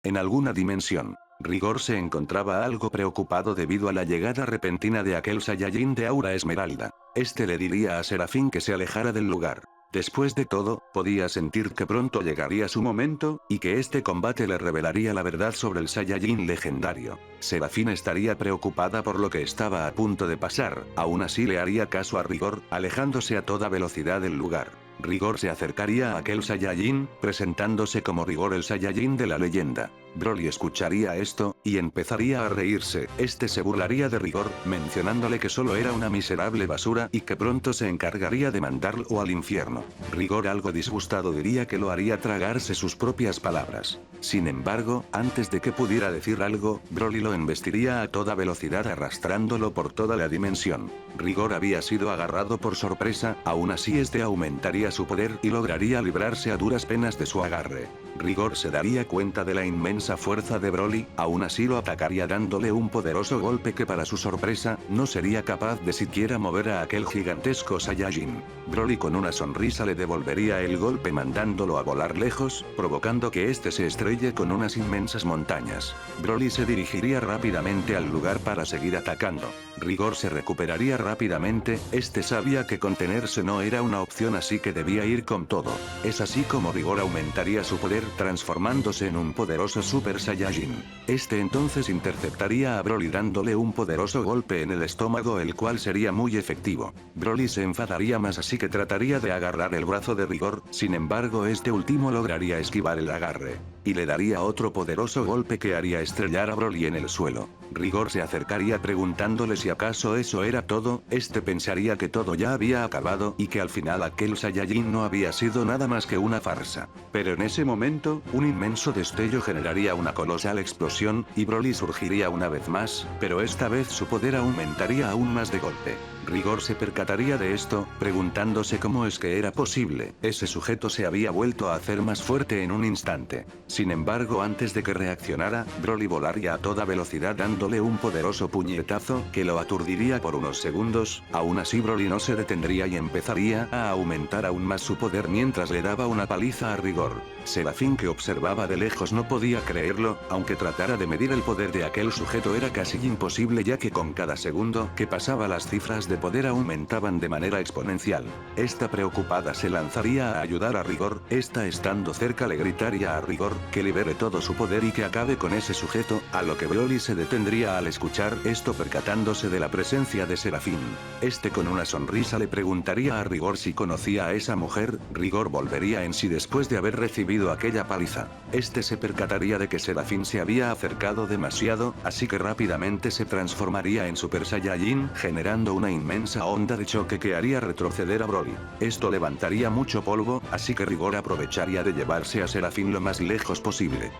en alguna dimensión. Rigor se encontraba algo preocupado debido a la llegada repentina de aquel Saiyajin de aura esmeralda. Este le diría a Serafín que se alejara del lugar. Después de todo, podía sentir que pronto llegaría su momento, y que este combate le revelaría la verdad sobre el Saiyajin legendario. Serafín estaría preocupada por lo que estaba a punto de pasar, aún así le haría caso a Rigor, alejándose a toda velocidad del lugar. Rigor se acercaría a aquel Saiyajin, presentándose como Rigor el Saiyajin de la leyenda. Broly escucharía esto, y empezaría a reírse. Este se burlaría de Rigor, mencionándole que solo era una miserable basura y que pronto se encargaría de mandarlo al infierno. Rigor, algo disgustado, diría que lo haría tragarse sus propias palabras. Sin embargo, antes de que pudiera decir algo, Broly lo embestiría a toda velocidad arrastrándolo por toda la dimensión. Rigor había sido agarrado por sorpresa, aún así este aumentaría su poder y lograría librarse a duras penas de su agarre. Rigor se daría cuenta de la inmensa fuerza de Broly, aún así lo atacaría dándole un poderoso golpe que para su sorpresa, no sería capaz de siquiera mover a aquel gigantesco Saiyajin. Broly con una sonrisa le devolvería el golpe mandándolo a volar lejos, provocando que este se estrelle con unas inmensas montañas. Broly se dirigiría rápidamente al lugar para seguir atacando. Rigor se recuperaría rápidamente, este sabía que contenerse no era una opción así que debía ir con todo. Es así como Rigor aumentaría su poder transformándose en un poderoso Super Saiyajin. Este entonces interceptaría a Broly dándole un poderoso golpe en el estómago el cual sería muy efectivo. Broly se enfadaría más así que trataría de agarrar el brazo de Rigor, sin embargo este último lograría esquivar el agarre. Y le daría otro poderoso golpe que haría estrellar a Broly en el suelo. Rigor se acercaría preguntándole si acaso eso era todo, este pensaría que todo ya había acabado y que al final aquel Saiyajin no había sido nada más que una farsa. Pero en ese momento, un inmenso destello generaría una colosal explosión, y Broly surgiría una vez más, pero esta vez su poder aumentaría aún más de golpe. Rigor se percataría de esto, preguntándose cómo es que era posible. Ese sujeto se había vuelto a hacer más fuerte en un instante. Sin embargo, antes de que reaccionara, Broly volaría a toda velocidad dándole un poderoso puñetazo que lo aturdiría por unos segundos. Aún así Broly no se detendría y empezaría a aumentar aún más su poder mientras le daba una paliza a Rigor. Serafín, que observaba de lejos, no podía creerlo, aunque tratara de medir el poder de aquel sujeto era casi imposible ya que con cada segundo que pasaba las cifras de poder aumentaban de manera exponencial. Esta preocupada se lanzaría a ayudar a Rigor, esta estando cerca le gritaría a Rigor que libere todo su poder y que acabe con ese sujeto, a lo que Broly se detendría al escuchar esto percatándose de la presencia de Serafín. Este con una sonrisa le preguntaría a Rigor si conocía a esa mujer, Rigor volvería en sí después de haber recibido aquella paliza. Este se percataría de que Serafín se había acercado demasiado, así que rápidamente se transformaría en Super Saiyajin, generando una inmensa onda de choque que haría retroceder a Broly. Esto levantaría mucho polvo, así que Rigor aprovecharía de llevarse a Serafín lo más lejos posible.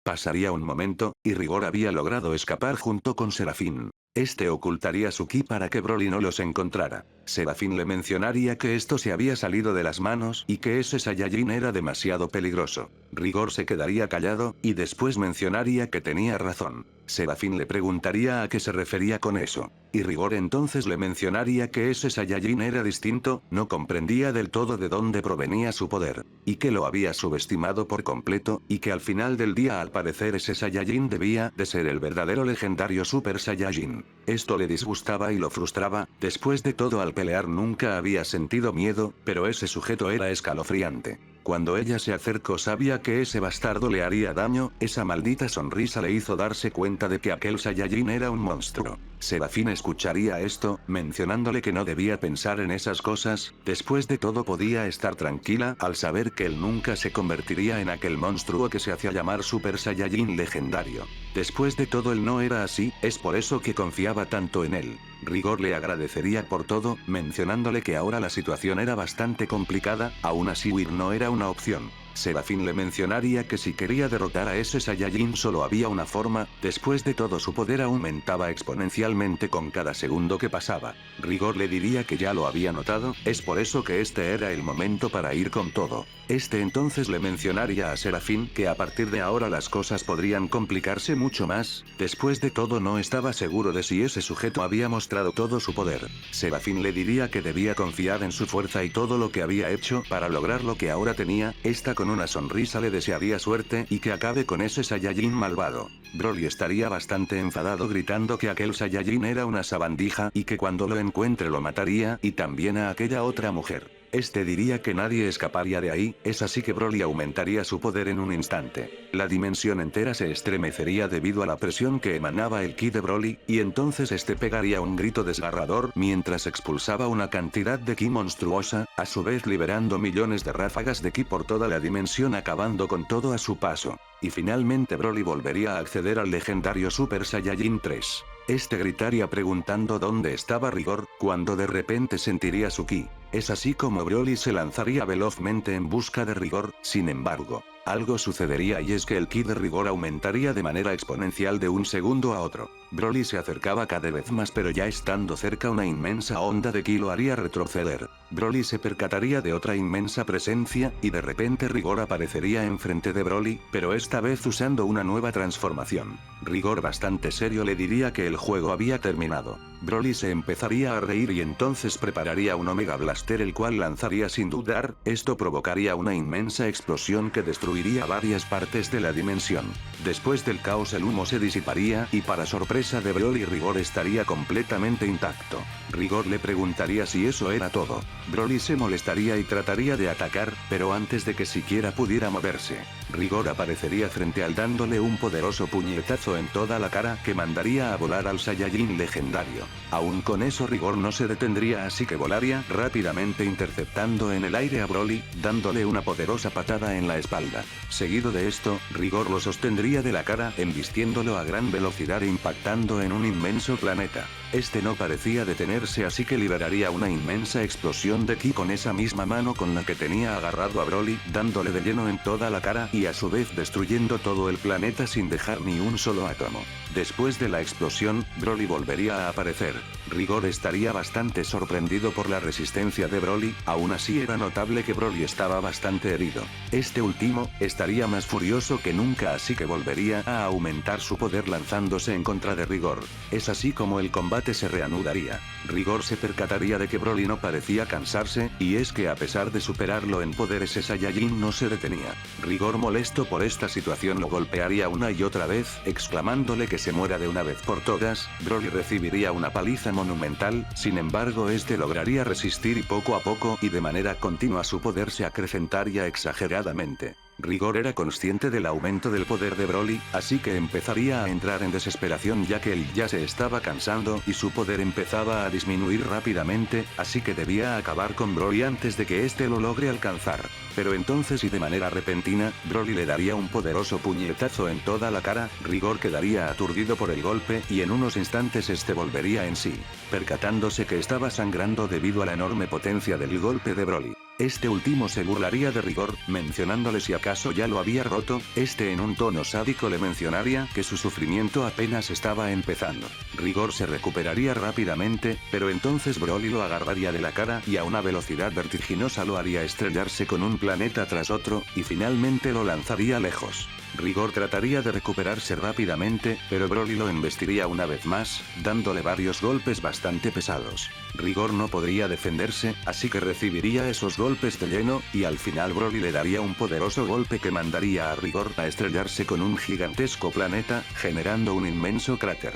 Pasaría un momento, y Rigor había logrado escapar junto con Serafín. Este ocultaría su ki para que Broly no los encontrara. Serafín le mencionaría que esto se había salido de las manos y que ese Saiyajin era demasiado peligroso. Rigor se quedaría callado, y después mencionaría que tenía razón. Serafín le preguntaría a qué se refería con eso. Y Rigor entonces le mencionaría que ese Saiyajin era distinto, no comprendía del todo de dónde provenía su poder, y que lo había subestimado por completo, y que al final del día al parecer ese Saiyajin debía de ser el verdadero legendario Super Saiyajin. Esto le disgustaba y lo frustraba, después de todo al pelear nunca había sentido miedo, pero ese sujeto era escalofriante. Cuando ella se acercó sabía que ese bastardo le haría daño, esa maldita sonrisa le hizo darse cuenta de que aquel Saiyajin era un monstruo. Serafín escucharía esto, mencionándole que no debía pensar en esas cosas, después de todo podía estar tranquila al saber que él nunca se convertiría en aquel monstruo que se hacía llamar Super Saiyajin legendario. Después de todo él no era así, es por eso que confiaba tanto en él. Rigor le agradecería por todo, mencionándole que ahora la situación era bastante complicada, aún así huir no era una opción. Serafín le mencionaría que si quería derrotar a ese Saiyajin solo había una forma, después de todo su poder aumentaba exponencialmente con cada segundo que pasaba. Rigor le diría que ya lo había notado, es por eso que este era el momento para ir con todo. Este entonces le mencionaría a Serafín que a partir de ahora las cosas podrían complicarse mucho más, después de todo no estaba seguro de si ese sujeto había mostrado todo su poder. Serafín le diría que debía confiar en su fuerza y todo lo que había hecho para lograr lo que ahora tenía, esta con una sonrisa le desearía suerte y que acabe con ese Saiyajin malvado. Broly estaría bastante enfadado gritando que aquel Saiyajin era una sabandija y que cuando lo encuentre lo mataría y también a aquella otra mujer. Este diría que nadie escaparía de ahí, es así que Broly aumentaría su poder en un instante. La dimensión entera se estremecería debido a la presión que emanaba el ki de Broly, y entonces este pegaría un grito desgarrador mientras expulsaba una cantidad de ki monstruosa, a su vez liberando millones de ráfagas de ki por toda la dimensión acabando con todo a su paso. Y finalmente Broly volvería a acceder al legendario Super Saiyajin 3. Este gritaría preguntando dónde estaba Rigor, cuando de repente sentiría su ki. Es así como Broly se lanzaría velozmente en busca de Rigor, sin embargo, algo sucedería y es que el ki de Rigor aumentaría de manera exponencial de un segundo a otro. Broly se acercaba cada vez más pero ya estando cerca una inmensa onda de ki lo haría retroceder. Broly se percataría de otra inmensa presencia, y de repente Rigor aparecería enfrente de Broly, pero esta vez usando una nueva transformación. Rigor bastante serio le diría que el juego había terminado. Broly se empezaría a reír y entonces prepararía un Omega Blaster el cual lanzaría sin dudar, esto provocaría una inmensa explosión que destruiría varias partes de la dimensión. Después del caos el humo se disiparía y para sorpresa de Broly Rigor estaría completamente intacto. Rigor le preguntaría si eso era todo. Broly se molestaría y trataría de atacar, pero antes de que siquiera pudiera moverse, Rigor aparecería frente al dándole un poderoso puñetazo en toda la cara que mandaría a volar al Saiyajin legendario. Aún con eso Rigor no se detendría así que volaría rápidamente interceptando en el aire a Broly, dándole una poderosa patada en la espalda. Seguido de esto, Rigor lo sostendría de la cara embistiéndolo a gran velocidad e impactando en un inmenso planeta. Este no parecía detenerse así que liberaría una inmensa explosión de ki con esa misma mano con la que tenía agarrado a Broly, dándole de lleno en toda la cara y a su vez destruyendo todo el planeta sin dejar ni un solo átomo. Después de la explosión, Broly volvería a aparecer. Rigor estaría bastante sorprendido por la resistencia de Broly, aún así era notable que Broly estaba bastante herido. Este último, estaría más furioso que nunca así que volvería a aumentar su poder lanzándose en contra de Rigor. Es así como el combate se reanudaría. Rigor se percataría de que Broly no parecía cansarse, y es que a pesar de superarlo en poder ese Saiyajin no se detenía. Rigor molesto por esta situación lo golpearía una y otra vez, exclamándole que se muera de una vez por todas. Broly recibiría una paliza monumental, sin embargo este lograría resistir y poco a poco y de manera continua su poder se acrecentaría exageradamente. Rigor era consciente del aumento del poder de Broly, así que empezaría a entrar en desesperación ya que él ya se estaba cansando y su poder empezaba a disminuir rápidamente, así que debía acabar con Broly antes de que este lo logre alcanzar. Pero entonces y de manera repentina, Broly le daría un poderoso puñetazo en toda la cara, Rigor quedaría aturdido por el golpe y en unos instantes este volvería en sí, percatándose que estaba sangrando debido a la enorme potencia del golpe de Broly. Este último se burlaría de Rigor, mencionándole si acaso ya lo había roto, este en un tono sádico le mencionaría que su sufrimiento apenas estaba empezando. Rigor se recuperaría rápidamente, pero entonces Broly lo agarraría de la cara y a una velocidad vertiginosa lo haría estrellarse con un planeta tras otro, y finalmente lo lanzaría lejos. Rigor trataría de recuperarse rápidamente, pero Broly lo embestiría una vez más, dándole varios golpes bastante pesados. Rigor no podría defenderse, así que recibiría esos golpes de lleno, y al final Broly le daría un poderoso golpe que mandaría a Rigor a estrellarse con un gigantesco planeta, generando un inmenso cráter.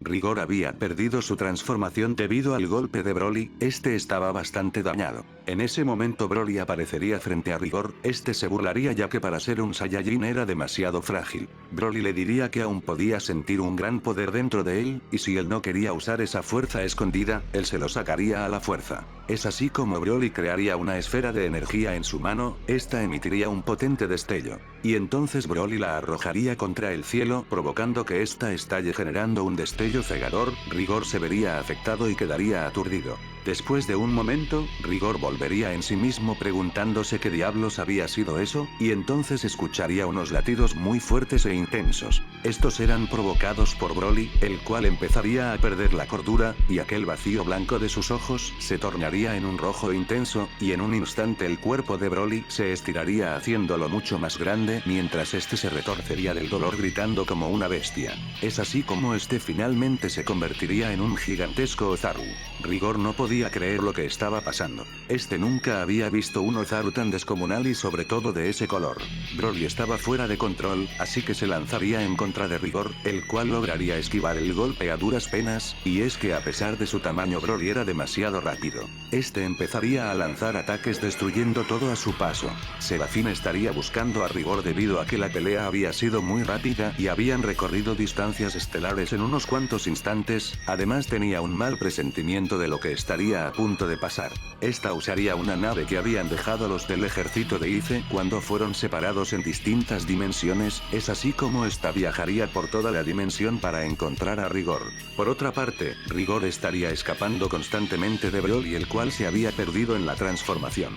Rigor había perdido su transformación debido al golpe de Broly, este estaba bastante dañado. En ese momento Broly aparecería frente a Rigor, este se burlaría ya que para ser un Saiyajin era demasiado frágil. Broly le diría que aún podía sentir un gran poder dentro de él, y si él no quería usar esa fuerza escondida, él se lo sacaría a la fuerza. Es así como Broly crearía una esfera de energía en su mano, esta emitiría un potente destello. Y entonces Broly la arrojaría contra el cielo, provocando que esta estalle generando un destello cegador. Rigor se vería afectado y quedaría aturdido. Después de un momento, Rigor volvería en sí mismo preguntándose qué diablos había sido eso, y entonces escucharía unos latidos muy fuertes e intensos. Estos eran provocados por Broly, el cual empezaría a perder la cordura, y aquel vacío blanco de sus ojos se tornaría en un rojo intenso, y en un instante el cuerpo de Broly se estiraría haciéndolo mucho más grande, mientras este se retorcería del dolor gritando como una bestia. Es así como este finalmente se convertiría en un gigantesco Ozaru. Rigor no podía podía creer lo que estaba pasando. Nunca había visto un Ozaru tan descomunal y sobre todo de ese color. Broly estaba fuera de control, así que se lanzaría en contra de Rigor, el cual lograría esquivar el golpe a duras penas, y es que a pesar de su tamaño Broly era demasiado rápido. Empezaría a lanzar ataques destruyendo todo a su paso. Serafín estaría buscando a Rigor debido a que la pelea había sido muy rápida y habían recorrido distancias estelares en unos cuantos instantes, además tenía un mal presentimiento de lo que estaría a punto de pasar. Usaría una nave que habían dejado los del ejército de Ice cuando fueron separados en distintas dimensiones, es así como esta viajaría por toda la dimensión para encontrar a Rigor. Por otra parte, Rigor estaría escapando constantemente de Broly, el cual se había perdido en la transformación.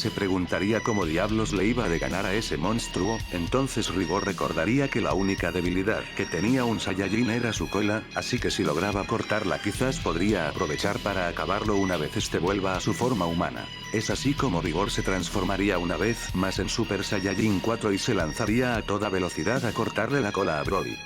Se preguntaría cómo diablos le iba de ganar a ese monstruo, entonces Rigor recordaría que la única debilidad que tenía un Saiyajin era su cola, así que si lograba cortarla quizás podría aprovechar para acabarlo una vez vuelva a su forma humana. Es así como Rigor se transformaría una vez más en Super Saiyajin 4 y se lanzaría a toda velocidad a cortarle la cola a Broly.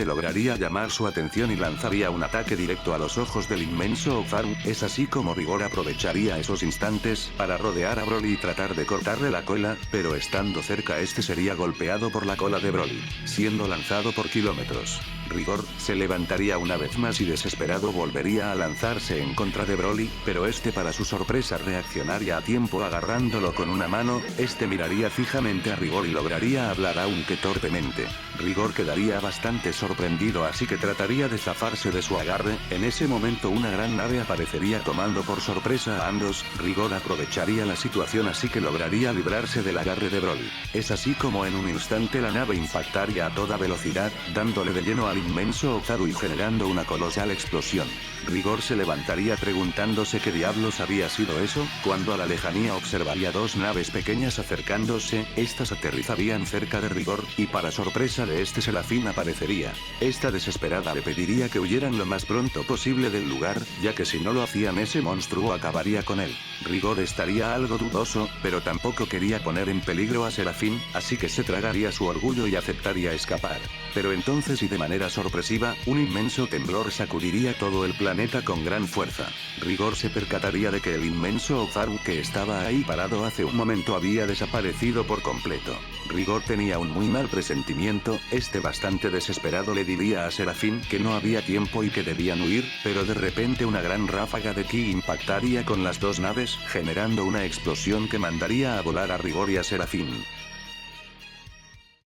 Lograría llamar su atención y lanzaría un ataque directo a los ojos del inmenso Ozaru, es así como Rigor aprovecharía esos instantes para rodear a Broly y tratar de cortarle la cola, pero estando cerca sería golpeado por la cola de Broly, siendo lanzado por kilómetros. Rigor se levantaría una vez más y desesperado volvería a lanzarse en contra de Broly, pero para su sorpresa reaccionaría a tiempo agarrándolo con una mano, miraría fijamente a Rigor y lograría hablar aunque torpemente. Rigor quedaría bastante sorprendido, así que trataría de zafarse de su agarre. En ese momento una gran nave aparecería tomando por sorpresa a ambos. Rigor aprovecharía la situación, así que lograría librarse del agarre de Broly. Es así como en un instante la nave impactaría a toda velocidad, dándole de lleno al inmenso Ozaru y generando una colosal explosión. Rigor se levantaría preguntándose qué diablos había sido eso, cuando a la lejanía observaría dos naves pequeñas acercándose. Estas aterrizarían cerca de Rigor, y para sorpresa de Serafín aparecería. Desesperada le pediría que huyeran lo más pronto posible del lugar, ya que si no lo hacían ese monstruo acabaría con él. Rigor estaría algo dudoso, pero tampoco quería poner en peligro a Serafín, así que se tragaría su orgullo y aceptaría escapar. Pero entonces y de manera sorpresiva, un inmenso temblor sacudiría todo el planeta con gran fuerza. Rigor se percataría de que el inmenso Ozaru que estaba ahí parado hace un momento había desaparecido por completo. Rigor tenía un muy mal presentimiento, bastante desesperado le diría a Serafín que no había tiempo y que debían huir, pero de repente una gran ráfaga de ki impactaría con las dos naves, generando una explosión que mandaría a volar a Rigor y a Serafín.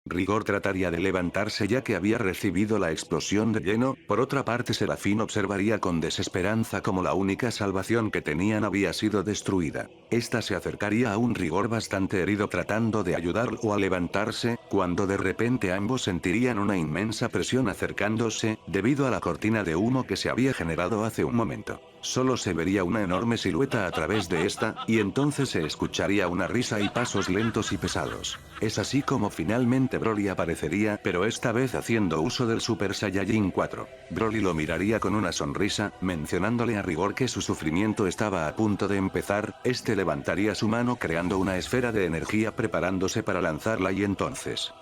Rigor trataría de levantarse ya que había recibido la explosión de lleno. Por otra parte, Serafín observaría con desesperanza como la única salvación que tenían había sido destruida. Se acercaría a un Rigor bastante herido tratando de ayudarlo a levantarse, cuando de repente ambos sentirían una inmensa presión acercándose, debido a la cortina de humo que se había generado hace un momento. Solo se vería una enorme silueta a través de y entonces se escucharía una risa y pasos lentos y pesados. Es así como finalmente Broly aparecería, pero esta vez haciendo uso del Super Saiyajin 4. Broly lo miraría con una sonrisa, mencionándole a Rigor que su sufrimiento estaba a punto de empezar. Levantaría su mano creando una esfera de energía preparándose para lanzarla y entonces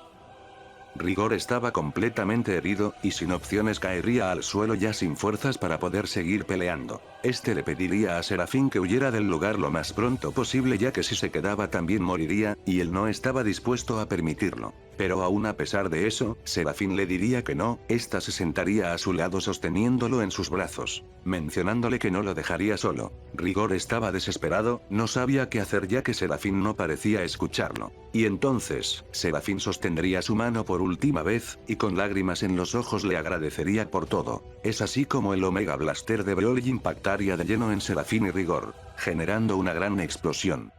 Rigor estaba completamente herido, y sin opciones caería al suelo ya sin fuerzas para poder seguir peleando. Le pediría a Serafín que huyera del lugar lo más pronto posible ya que si se quedaba también moriría, y él no estaba dispuesto a permitirlo. Pero aún a pesar de eso, Serafín le diría que no. Se sentaría a su lado sosteniéndolo en sus brazos, mencionándole que no lo dejaría solo. Rigor estaba desesperado, no sabía qué hacer ya que Serafín no parecía escucharlo. Y entonces, Serafín sostendría su mano por última vez, y con lágrimas en los ojos le agradecería por todo. Es así como el Omega Blaster de Broly impactaría de lleno en Serafín y Rigor, generando una gran explosión.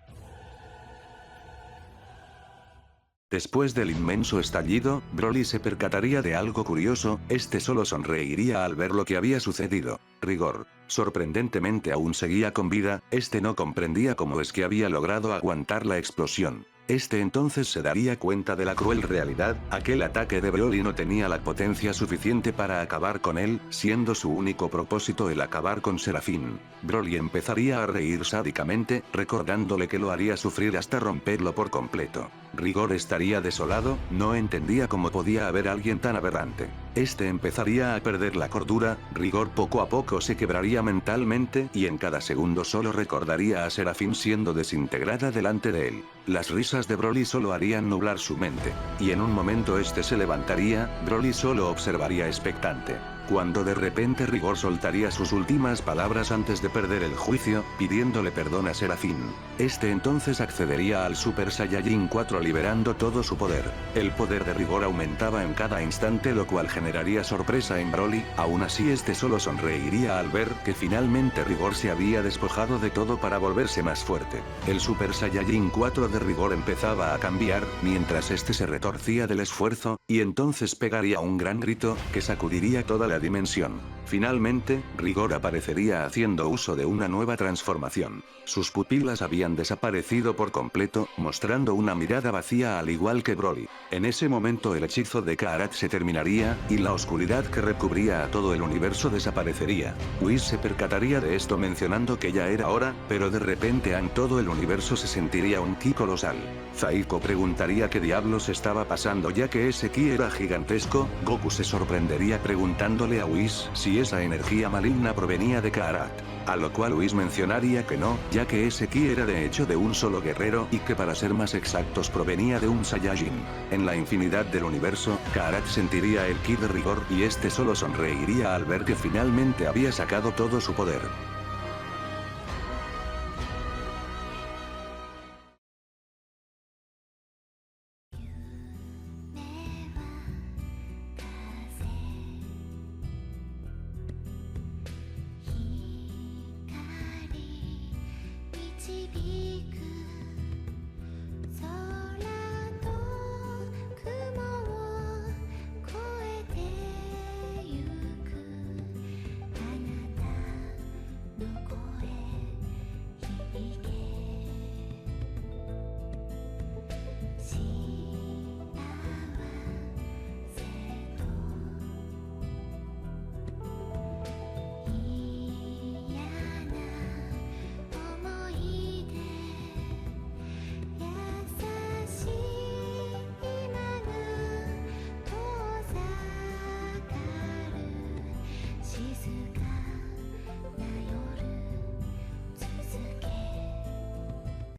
Después del inmenso estallido, Broly se percataría de algo curioso. Solo sonreiría al ver lo que había sucedido. Rigor, sorprendentemente, aún seguía con vida. No comprendía cómo es que había logrado aguantar la explosión. Entonces se daría cuenta de la cruel realidad. Aquel ataque de Broly no tenía la potencia suficiente para acabar con él, siendo su único propósito el acabar con Serafín. Broly empezaría a reír sádicamente, recordándole que lo haría sufrir hasta romperlo por completo. Rigor estaría desolado, no entendía cómo podía haber alguien tan aberrante. Este empezaría a perder la cordura, Rigor poco a poco se quebraría mentalmente y en cada segundo solo recordaría a Serafín siendo desintegrada delante de él. Las risas de Broly solo harían nublar su mente. Y en un momento este se levantaría, Broly solo observaría expectante. Cuando de repente Rigor soltaría sus últimas palabras antes de perder el juicio, pidiéndole perdón a Serafín. Este entonces accedería al Super Saiyajin 4 liberando todo su poder. El poder de Rigor aumentaba en cada instante lo cual generaría sorpresa en Broly, aún así este solo sonreiría al ver que finalmente Rigor se había despojado de todo para volverse más fuerte. El Super Saiyajin 4 de Rigor empezaba a cambiar, mientras este se retorcía del esfuerzo, y entonces pegaría un gran grito, que sacudiría toda la dimensión. Finalmente, Rigor aparecería haciendo uso de una nueva transformación. Sus pupilas habían desaparecido por completo, mostrando una mirada vacía al igual que Broly. En ese momento el hechizo de Karat se terminaría, y la oscuridad que recubría a todo el universo desaparecería. Whis se percataría de esto mencionando que ya era hora, pero de repente en todo el universo se sentiría un ki colosal. Zaiko preguntaría qué diablos estaba pasando ya que ese ki era gigantesco, Goku se sorprendería preguntándole a Whis si esa energía maligna provenía de Karat. A lo cual Whis mencionaría que no, ya que ese ki era de hecho de un solo guerrero y que para ser más exactos provenía de un Saiyajin. En la infinidad del universo, Karat sentiría el ki de Rigor y este solo sonreiría al ver que finalmente había sacado todo su poder.